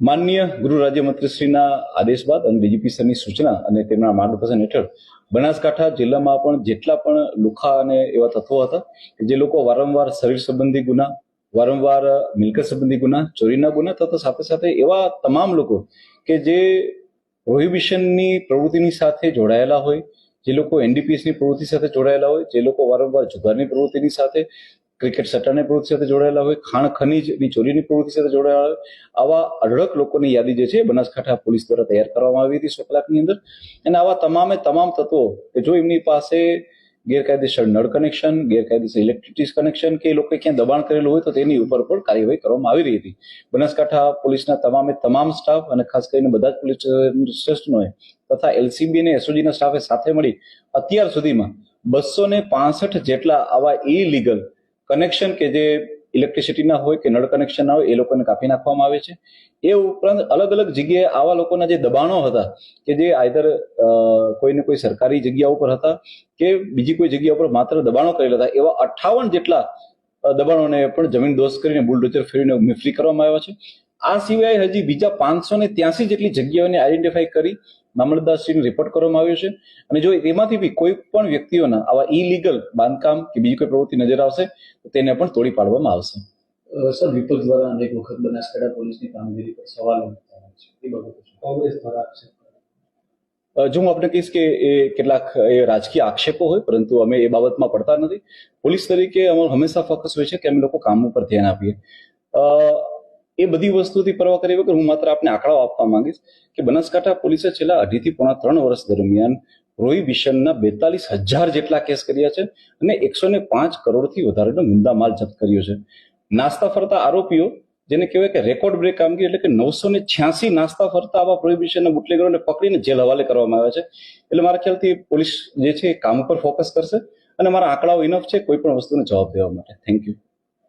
માનનીય ગૃહ રાજ્યમંત્રીશ્રીના આદેશ બાદ અને ડીજીપી સરની સૂચના અને તેમના માર્ગદર્શન હેઠળ બનાસકાંઠા જિલ્લામાં પણ જેટલા પણ લુખ્ખા અને એવા તત્વો હતા જે લોકો વારંવાર શરીર સંબંધી ગુના, વારંવાર મિલકત સંબંધી ગુના, ચોરીના ગુના તથા સાથે સાથે એવા તમામ લોકો કે જે પ્રોહિબિશનની પ્રવૃત્તિની સાથે જોડાયેલા હોય, જે લોકો એનડીપીએસની પ્રવૃત્તિ સાથે જોડાયેલા હોય, જે લોકો વારંવાર જુગારની પ્રવૃત્તિની સાથે, ક્રિકેટ સટ્ટાની પ્રવૃત્તિ સાથે જોડાયેલા હોય, ખાણ ખનીજની ચોરીની પ્રવૃત્તિ સાથે જોડાયેલા હોય, આવા અઢળક લોકોની યાદી જે છે બનાસકાંઠા પોલીસ દ્વારા તૈયાર કરવામાં આવી હતી 100 કલાકની અંદર. અને આવા તમામ તત્વો કે જો એમની પાસે ગેરકાયદેસર નળ કનેક્શન, ગેરકાયદેસર ઇલેક્ટ્રિસિટી કનેક્શન કે એ લોકો ક્યાં દબાણ કરેલું હોય તો તેની ઉપર પણ કાર્યવાહી કરવામાં આવી રહી હતી. બનાસકાંઠા પોલીસના તમામ સ્ટાફ અને ખાસ કરીને બધા જ પોલીસ સ્ટેશનોએ તથા એલસીબી અને એસઓજીના સ્ટાફે સાથે મળી અત્યાર સુધીમાં 265 જેટલા આવા ઇલીગલ કનેક્શન કે જે ઇલેક્ટ્રિસિટીના હોય કે નળ કનેક્શનના હોય એ લોકોને કાપી નાખવામાં આવે છે. એ ઉપરાંત અલગ અલગ જગ્યાએ આવા લોકોના જે દબાણો હતા કે જે આઈધર કોઈને કોઈ સરકારી જગ્યા ઉપર હતા કે બીજી કોઈ જગ્યા ઉપર માત્ર દબાણો કરેલા હતા, એવા 58 જેટલા દબાણોને પણ જમીન દોસ્ત કરીને બુલડોઝર ફેરવીને ફ્રી કરવામાં આવ્યા છે. આ સિવાય હજી બીજા 583 જેટલી જગ્યાઓને આઈડેન્ટિફાઈ કરી મામલતદારશ્રીને રિપોર્ટ કરવામાં આવ્યો છે. અને જો એમાંથી બી કોઈ પણ વ્યક્તિઓના આવા ઇલીગલ બાંધકામ કે બીજી કોઈ પ્રવૃત્તિ નજર આવશે તો તેને પણ તોડી પાડવામાં આવશે. સર, વિપક્ષ દ્વારા અનેક વખત બનાસકાંઠા પોલીસની કામગીરી પર સવાલ ઉઠાવ્યા છે, એ બાબતે કોંગ્રેસ દ્વારા આક્ષેપ જો હું આપણે કહીશ કે એ કેટલાક રાજકીય આક્ષેપો હોય, પરંતુ અમે એ બાબતમાં પડતા નથી. પોલીસ તરીકે અમારું હંમેશા ફોકસ હોય છે કે અમે લોકો કામ ઉપર ધ્યાન આપીએ. એ બધી વસ્તુથી પરવા કરી વગર હું માત્ર આપને આંકડાઓ આપવા માંગીશ કે બનાસકાંઠા પોલીસે છેલ્લા 2.5 થી પોણા 3 વર્ષ દરમિયાન પ્રોહિબિશનના 42,000 જેટલા કેસ કર્યા છે અને 105 કરોડથી વધારેનો મુદ્દામાલ જપ્ત કર્યો છે. નાસ્તા ફરતા આરોપીઓ, જેને કહેવાય કે રેકોર્ડ બ્રેક કામગીરી, એટલે કે 986 નાસ્તા ફરતા આવા પ્રોહિબિશનના બુટલેગરોને પકડીને જેલ હવાલે કરવામાં આવ્યા છે. એટલે મારા ખ્યાલથી પોલીસ જે છે એ કામ ઉપર ફોકસ કરશે અને મારા આંકડાઓ ઇનફ છે કોઈ પણ વસ્તુનો જવાબ દેવા માટે. Thank you.